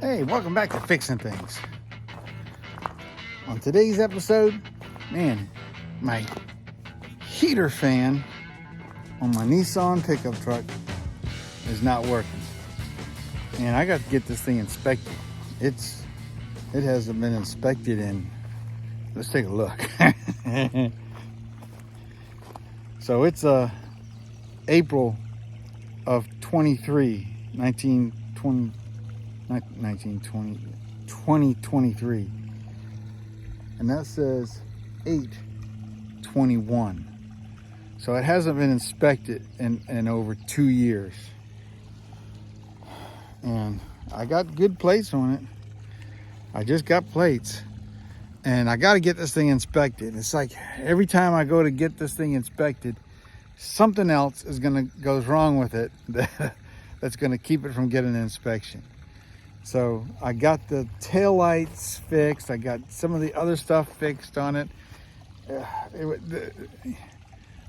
Hey, welcome back to Fixing Things. On today's episode, man, my heater fan on my Nissan pickup truck is not working. And I got to get this thing inspected. It hasn't been inspected in, let's take a look. So it's April of 2023, and that says 8/21. So it hasn't been inspected in over 2 years, and I got good plates on it. I just got plates, and I got to get this thing inspected. It's like every time I go to get this thing inspected, something else goes wrong with it that's gonna keep it from getting an inspection. So I got the tail lights fixed. I got some of the other stuff fixed on it.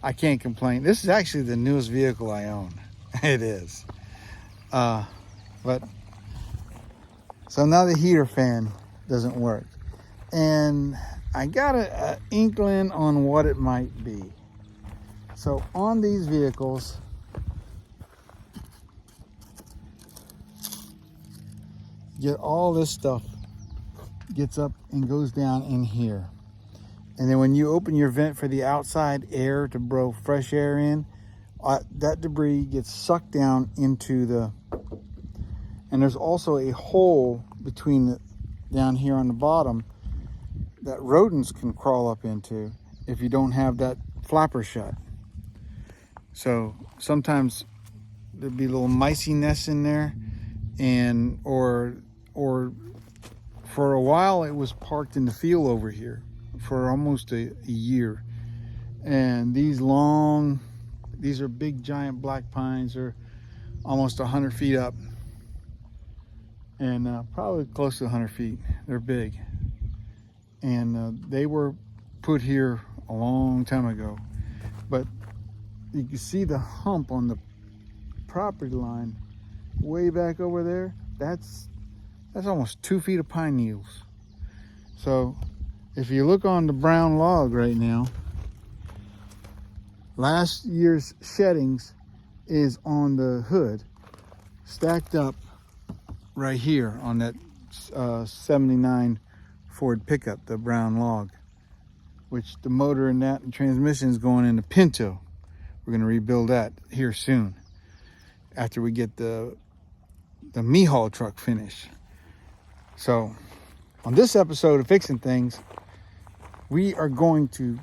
I can't complain. This is actually the newest vehicle I own. It is. But so now the heater fan doesn't work, and I got an inkling on what it might be. So on these vehicles, get all this stuff gets up and goes down in here, and then when you open your vent for the outside air to blow fresh air in, that debris gets sucked down into the, and there's also a hole between down here on the bottom that rodents can crawl up into if you don't have that flapper shut. So sometimes there'd be little micey nests in there, and or for a while it was parked in the field over here for almost a year. And these are big giant black pines. They're almost 100 feet up, and probably close to 100 feet. They're big, and they were put here a long time ago, but you can see the hump on the property line way back over there. That's almost 2 feet of pine needles. So if you look on the brown log right now, last year's sheddings is on the hood, stacked up right here on that 79 Ford pickup, the brown log, which the motor in that and transmission is going into Pinto. We're going to rebuild that here soon after we get the Mihal truck finished. So on this episode of Fixing Things, we are going to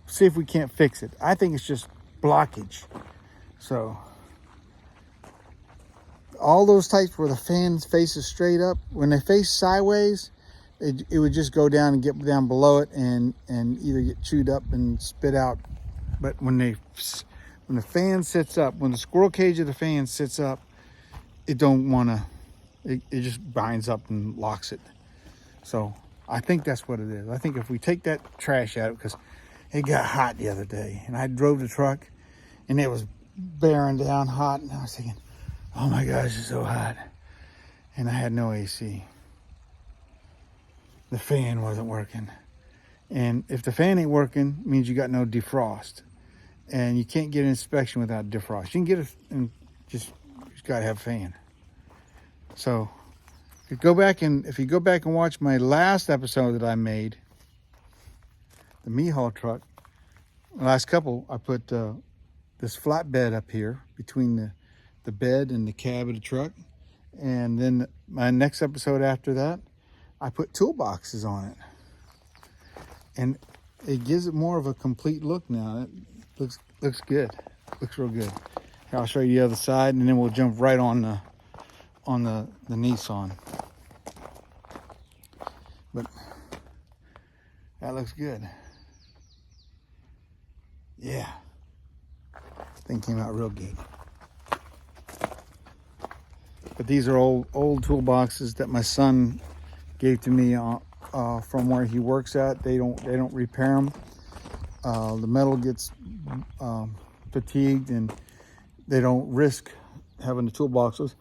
see if we can't fix it. I think it's just blockage. So all those types where the fan faces straight up, when they face sideways, it would just go down and get down below it and either get chewed up and spit out. But when the fan sits up, when the squirrel cage of the fan sits up, it just binds up and locks it. So I think that's what it is. I think if we take that trash out, because it got hot the other day, and I drove the truck and it was bearing down hot, and I was thinking, oh my gosh, it's so hot. And I had no AC. The fan wasn't working. And if the fan ain't working, it means you got no defrost. And you can't get an inspection without defrost. You can get it, and just got to have a fan. So if you go back and watch my last episode that I made, the Mihal truck, the last couple, I put this flatbed up here between the bed and the cab of the truck. And then my next episode after that, I put toolboxes on it. And it gives it more of a complete look now. It looks good. Looks real good. Here, I'll show you the other side, and then we'll jump right on the Nissan. But that looks good. Yeah. Thing came out real good. But these are old toolboxes that my son gave to me from where he works at. They don't repair them. The metal gets fatigued, and they don't risk having the toolboxes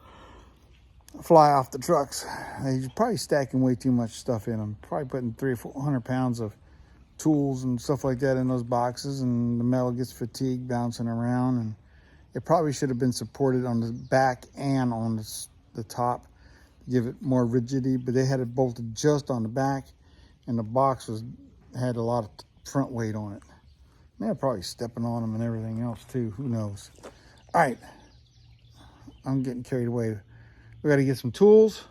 fly off the trucks. They're probably stacking way too much stuff in them. Probably putting 300 or 400 pounds of tools and stuff like that in those boxes, and the metal gets fatigued bouncing around. And it probably should have been supported on the back and on the top to give it more rigidity, but they had it bolted just on the back, and the box had a lot of front weight on it. They're probably stepping on them and everything else too. Who knows? All right, I'm getting carried away. We got to get some tools.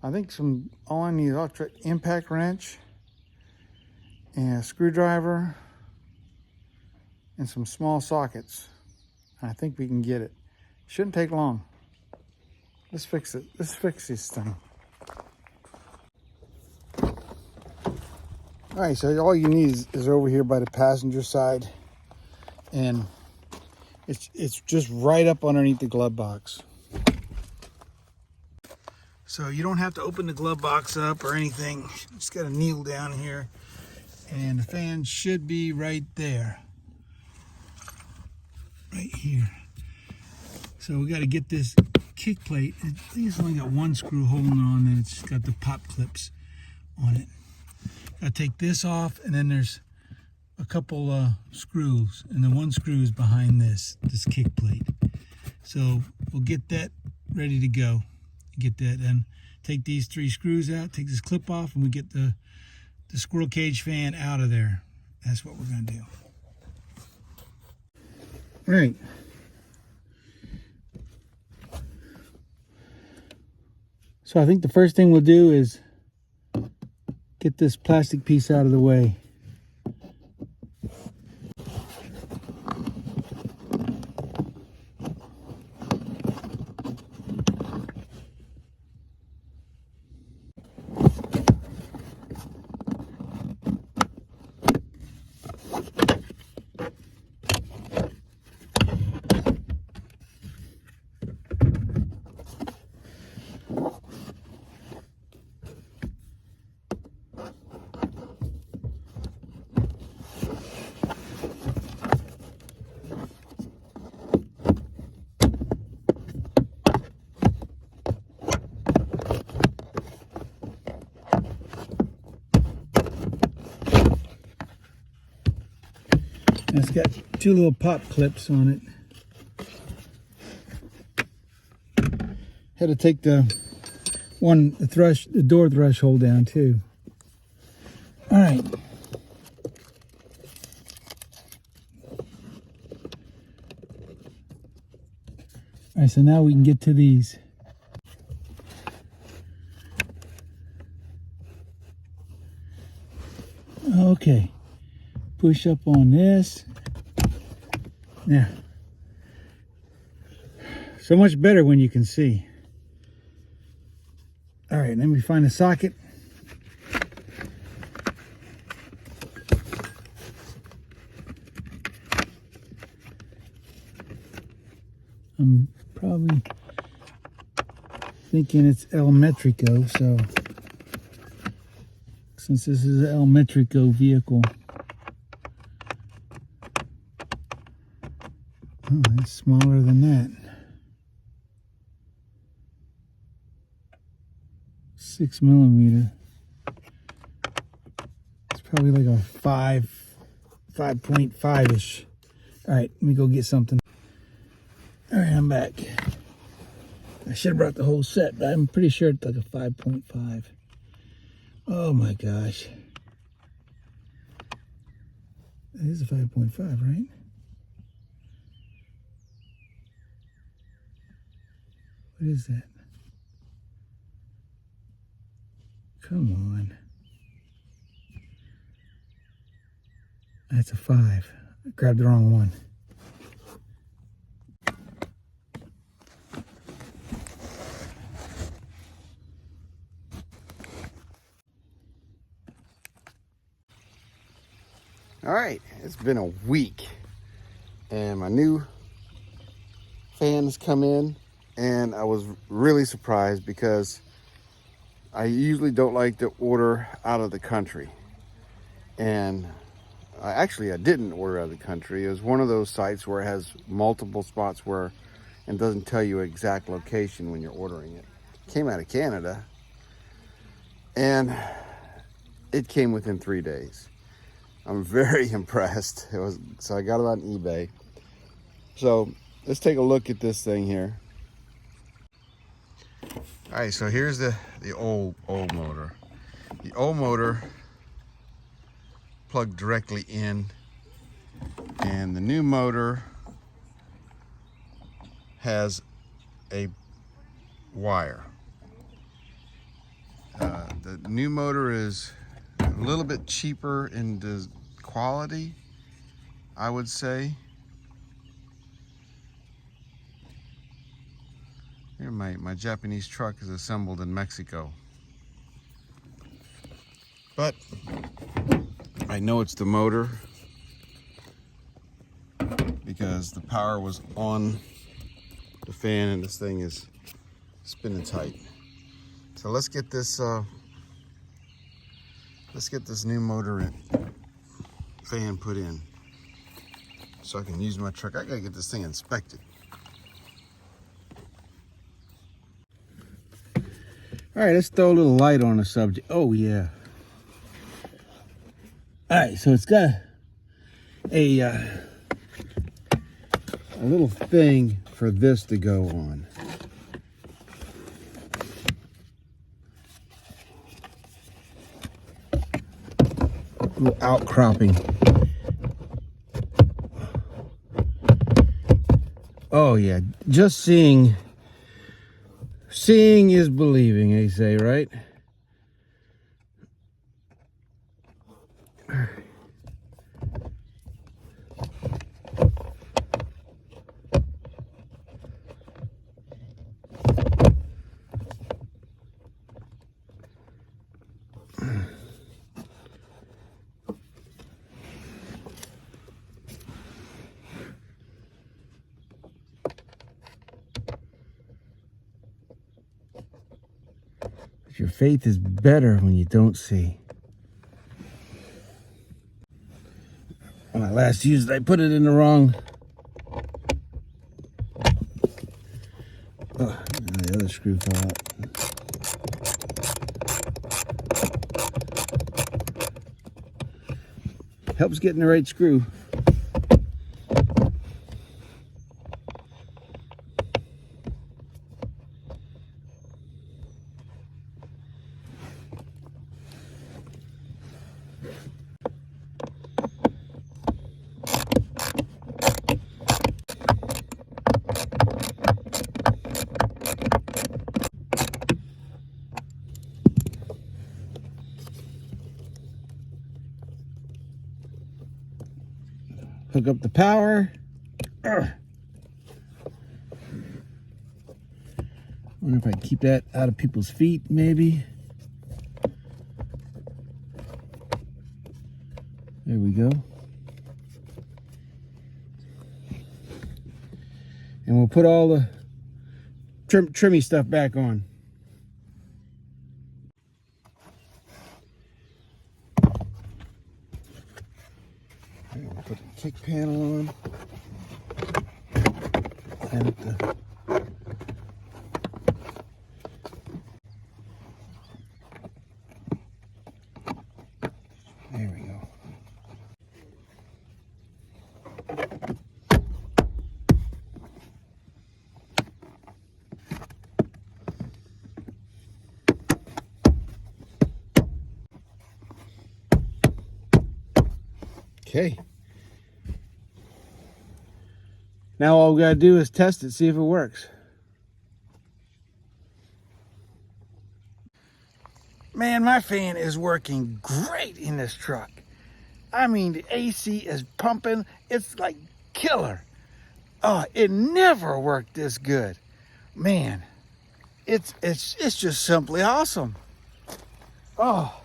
I think all I need is electric impact wrench and a screwdriver and some small sockets. I think we can get it. Shouldn't take long. Let's fix it. Let's fix this thing. All right, so all you need is over here by the passenger side, and it's just right up underneath the glove box. So you don't have to open the glove box up or anything. Just got to kneel down here, and the fan should be right there, right here. So we got to get this kick plate. I think it's only got one screw holding on, and it's got the pop clips on it. Got to take this off, and then there's a couple screws, and the one screw is behind this kick plate. So we'll get that ready to go. Get that, and take these 3 screws out, take this clip off, and we get the squirrel cage fan out of there. That's what we're going to do. All right. So I think the first thing we'll do is get this plastic piece out of the way. And it's got 2 little pop clips on it. Had to take the door threshold down too. All right. All right, so now we can get to these. Okay. Push up on this. Now, so much better when you can see. All right, let me find a socket. I'm probably thinking it's El Metrico, so since this is an El Metrico vehicle. Oh, that's smaller than that. 6 millimeter. It's probably like a 5.5-ish. All right, let me go get something. All right, I'm back. I should have brought the whole set, but I'm pretty sure it's like a 5.5. Oh my gosh. It is a 5.5, right? What is that? Come on. That's a 5. I grabbed the wrong one. All right, it's been a week and my new fans come in, and I was really surprised because I usually don't like to order out of the country. And I didn't order out of the country. It was one of those sites where it has multiple spots where and doesn't tell you exact location when you're ordering it. Came out of Canada, and it came within 3 days. I'm very impressed. So I got it on eBay. So let's take a look at this thing here. All right, so here's the old motor. The old motor plugged directly in, and the new motor has a wire. The new motor is a little bit cheaper in the quality, I would say. Here, my Japanese truck is assembled in Mexico. But I know it's the motor because the power was on the fan and this thing is spinning tight. So let's get this new motor and fan put in so I can use my truck. I gotta get this thing inspected. All right, let's throw a little light on the subject. Oh yeah. All right, so it's got a little thing for this to go on. A little outcropping. Oh yeah, just seeing is believing, they say, right? Your faith is better when you don't see. When I last used it, I put it in the wrong. Oh, the other screw fell out. Helps getting the right screw. Hook up the power. Wonder if I can keep that out of people's feet, maybe. There we go. And we'll put all the trimmy stuff back on. We'll put the kick panel on. And there we go. Okay. Now all we gotta do is test it, see if it works. Man, my fan is working great in this truck. I mean, the AC is pumping. It's like killer. Oh, it never worked this good. Man, it's just simply awesome. Oh,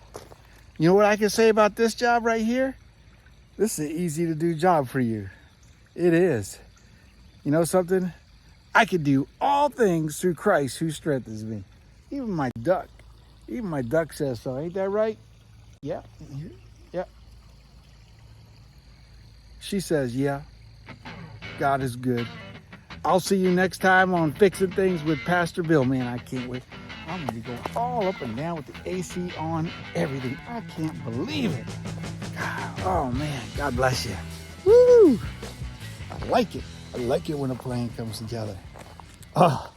you know what I can say about this job right here? This is an easy to do job for you. It is. You know something? I can do all things through Christ who strengthens me. Even my duck says so. Ain't that right? Yeah. Yeah. She says, yeah, God is good. I'll see you next time on Fixing Things with Pastor Bill. Man, I can't wait. I'm going to go all up and down with the AC on, everything. I can't believe it. God, oh, man. God bless you. Woo! I like it. I like it when a plan comes together. Oh.